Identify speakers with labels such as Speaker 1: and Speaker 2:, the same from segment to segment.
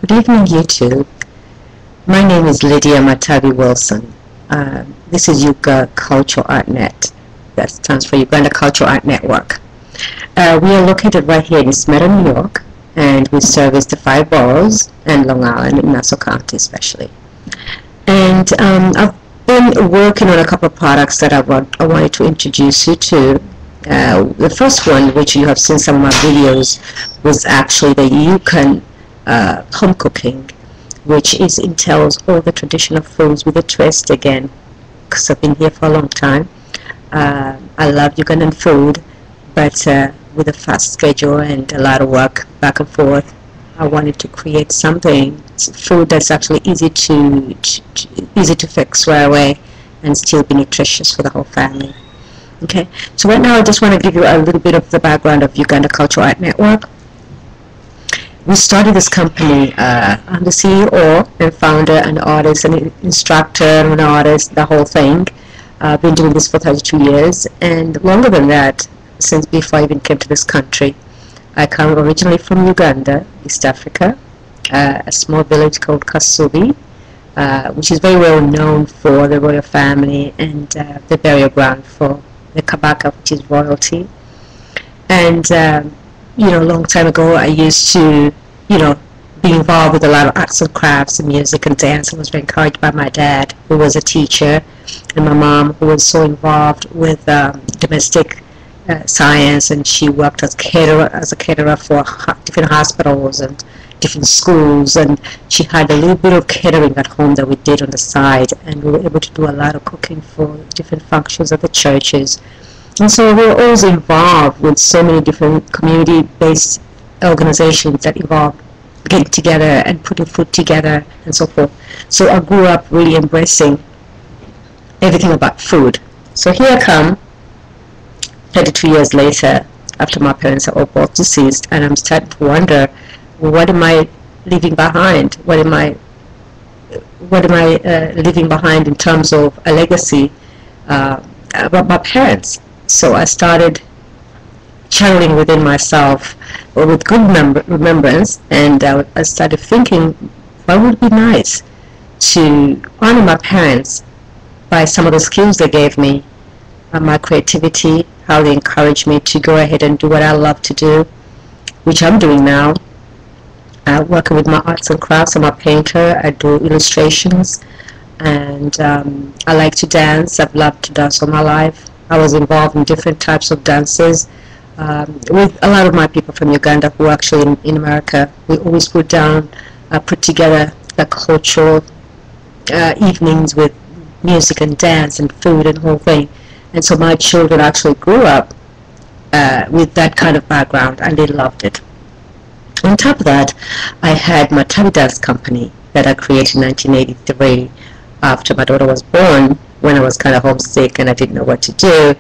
Speaker 1: Good evening, YouTube. My name is Lydia Matabi Wilson. This is Uganda Cultural Art Net. That stands for Uganda Cultural Art Network. We are located right here in Smyrna, New York, and we service the 5 boroughs and Long Island in Nassau County especially. And I've been working on a couple of products that I wanted to introduce you to. The first one, which you have seen some of my videos, was actually the Uganda home cooking, which entails all the traditional foods with a twist again, because I've been here for a long time. I love Ugandan food, but with a fast schedule and a lot of work back and forth, I wanted to create something, food that's actually easy to fix right away and still be nutritious for the whole family. Okay, so right now I just want to give you a little bit of the background of Uganda Cultural Art Network. We started this company. I'm the CEO and founder and artist and instructor and an artist, the whole thing. I've been doing this for 32 years, and longer than that, since before I even came to this country. I come originally from Uganda, East Africa, a small village called Kasubi, which is very well known for the royal family and the burial ground for the Kabaka, which is royalty. And you know, a long time ago, I used to, you know, be involved with a lot of arts and crafts and music and dance. I was very encouraged by my dad, who was a teacher, and my mom, who was so involved with domestic science, and she worked as a caterer for different hospitals and different schools, and she had a little bit of catering at home that we did on the side, and we were able to do a lot of cooking for different functions at the churches. And so we're always involved with so many different community-based organizations that involve getting together and putting food together and so forth. So I grew up really embracing everything about food. So here I come, 32 years later, after my parents are all both deceased, and I'm starting to wonder, what am I leaving behind? What am I leaving behind in terms of a legacy about my parents? So I started channeling within myself with good remembrance, and I started thinking, what would be nice to honor my parents by some of the skills they gave me, my creativity, how they encouraged me to go ahead and do what I love to do, which I'm doing now. Working with my arts and crafts. I'm a painter. I do illustrations, and I like to dance. I've loved to dance all my life. I was involved in different types of dances with a lot of my people from Uganda who are actually in America. We always put together like cultural evenings with music and dance and food and the whole thing. And so my children actually grew up with that kind of background, and they loved it. On top of that, I had my Matabi dance company that I created in 1983 after my daughter was born. When I was kind of homesick and I didn't know what to do,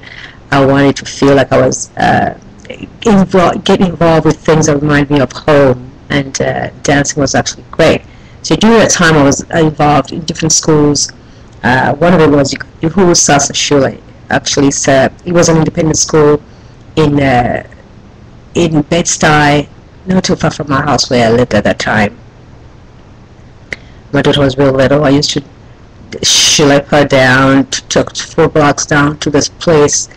Speaker 1: I wanted to feel like I was getting involved with things that remind me of home, and dancing was actually great. So during that time, I was involved in different schools. One of them was Uhuru Sasa Shule. Actually, it was an independent school in Bed-Stuy, not too far from my house where I lived at that time. My daughter was real little. I used to schlep her down, took 4 blocks down to this place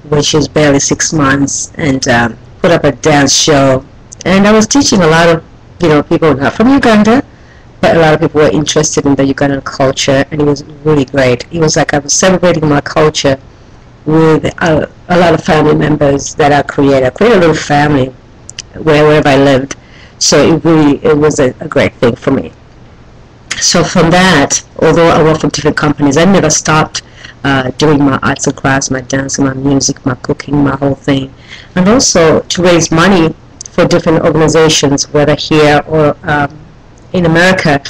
Speaker 1: when she was barely 6 months, and put up a dance show. And I was teaching a lot of, you know, people not from Uganda, but a lot of people were interested in the Ugandan culture, and it was really great. It was like I was celebrating my culture with a lot of family members that I created. I created a little family wherever I lived, so it was a great thing for me. So from that, although I worked for different companies, I never stopped doing my arts and crafts, my dancing, my music, my cooking, my whole thing, and also to raise money for different organizations, whether here or in America.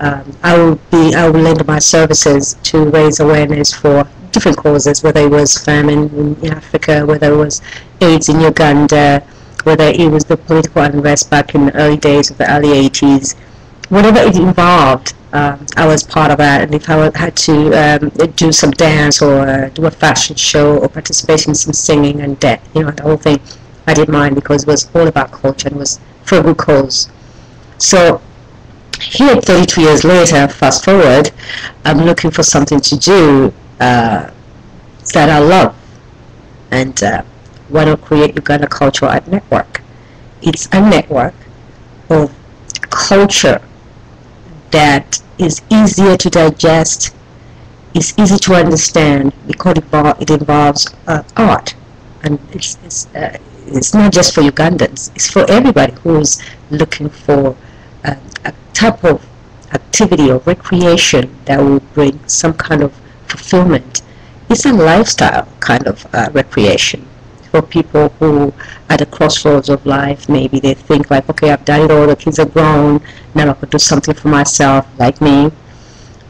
Speaker 1: I would lend my services to raise awareness for different causes, whether it was famine in Africa, whether it was AIDS in Uganda, whether it was the political unrest back in the early days of the early 80s. Whatever it involved, I was part of that. And if I had to do some dance or do a fashion show or participate in some singing and you know, the whole thing, I didn't mind, because it was all about culture and it was for a good cause. So Here, 32 years later, fast forward, I'm looking for something to do that I love, and want to create Uganda Cultural Art Network. It's a network of culture that is easier to digest, is easy to understand, because it involves art, and it's not just for Ugandans, it's for everybody who's looking for a type of activity or recreation that will bring some kind of fulfillment. It's a lifestyle kind of recreation for people who at the crossroads of life. Maybe they think like, okay, I've done it all, the kids are grown, now I could do something for myself, like me.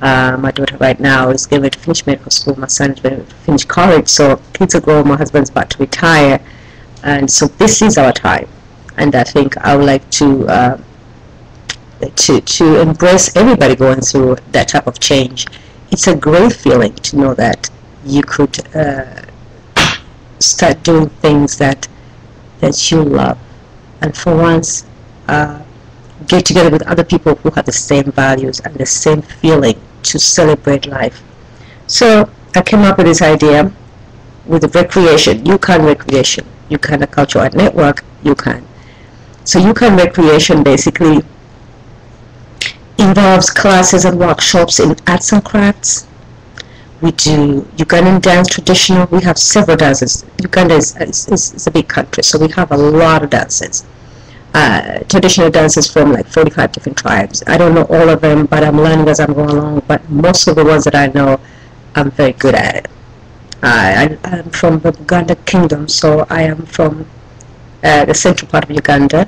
Speaker 1: My daughter right now is getting ready to finish medical school, my son is ready to finish college, so kids are grown, my husband's about to retire, and so this is our time. And I think I would like to embrace everybody going through that type of change. It's a great feeling to know that you could start doing things that you love, and for once get together with other people who have the same values and the same feeling to celebrate life. So I came up with this idea with the recreation, Uganda Cultural Art Network, UCAN. So UCAN Recreation basically involves classes and workshops in arts and crafts. We do Ugandan dance traditional. We have several dances. Uganda is a big country, so we have a lot of dances. Traditional dances from like 45 different tribes. I don't know all of them, but I'm learning as I'm going along. But most of the ones that I know, I'm very good at it. I'm from the Uganda Kingdom, so I am from the central part of Uganda.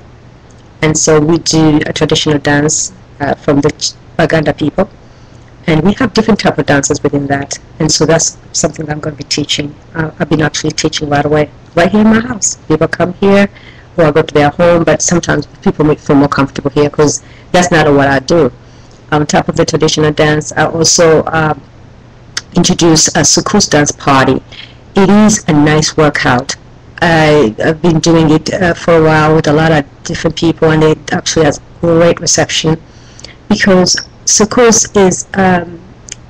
Speaker 1: And so we do a traditional dance from the Uganda people. And we have different type of dances within that. And so that's something I'm going to be teaching. I've been actually teaching right away, right here in my house. People come here, or I go to their home, but sometimes people may feel more comfortable here because that's not what I do. On top of the traditional dance, I also introduce a Sukus dance party. It is a nice workout. I've been doing it for a while with a lot of different people, and it actually has great reception because Sukus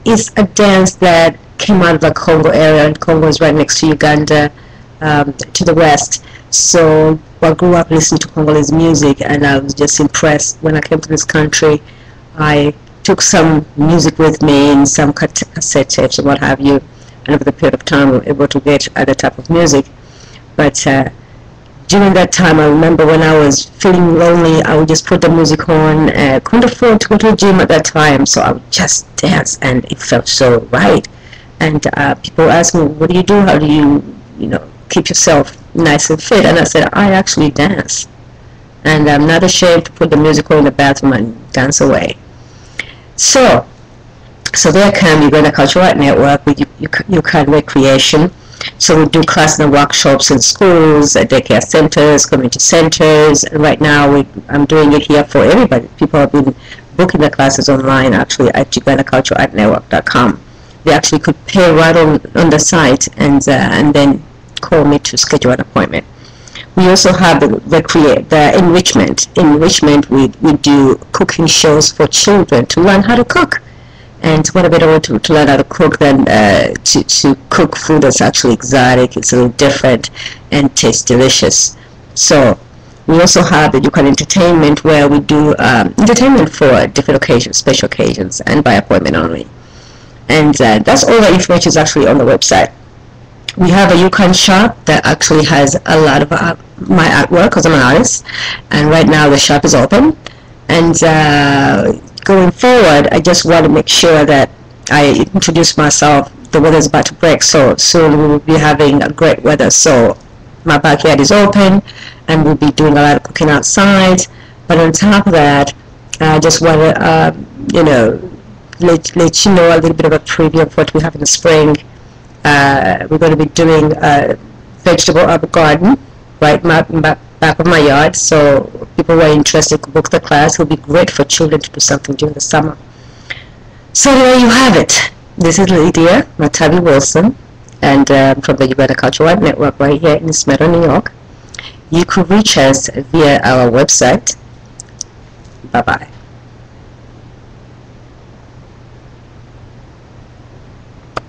Speaker 1: is a dance that came out of the Congo area, and Congo is right next to Uganda to the west. So I grew up listening to Congolese music, and I was just impressed. When I came to this country, I took some music with me and some cassette tapes and what have you, and over the period of time we were able to get other type of music. But during that time, I remember when I was feeling lonely, I would just put the music on. Couldn't afford to go to the gym at that time, so I would just dance, and it felt so right. And people ask me, what do you do? How do you keep yourself nice and fit? And I said, I actually dance, and I'm not ashamed to put the music on in the bathroom and dance away. So there can be Uganda Cultural Art Network with UCAN Recreation. So we do classes and workshops in schools, daycare centers, community centers, and right now I'm doing it here for everybody. People have been booking the classes online actually at UgandaCulturalArtNetwork.com. They actually could pay right on the site and then call me to schedule an appointment. We also have the enrichment. Enrichment, we do cooking shows for children to learn how to cook. And what a better way to learn how to cook than to cook food that's actually exotic, it's a little different, and tastes delicious. So we also have the UCAN Entertainment, where we do entertainment for different occasions, special occasions, and by appointment only. And that's all the information is actually on the website. We have a UCAN shop that actually has a lot of my artwork, because I'm an artist, and right now the shop is open. And going forward, I just want to make sure that I introduce myself. The weather is about to break, so soon we will be having a great weather. So my backyard is open, and we'll be doing a lot of cooking outside. But on top of that, I just want to, let you know a little bit of a preview of what we have in the spring. We're going to be doing a vegetable herb garden right back of my yard, so people who are interested could book the class. It will be great for children to do something during the summer. So there you have it. This is Lydia Matabi Wilson, and from the Uganda Cultural Art Network right here in Smyrna, New York. You could reach us via our website. Bye-bye.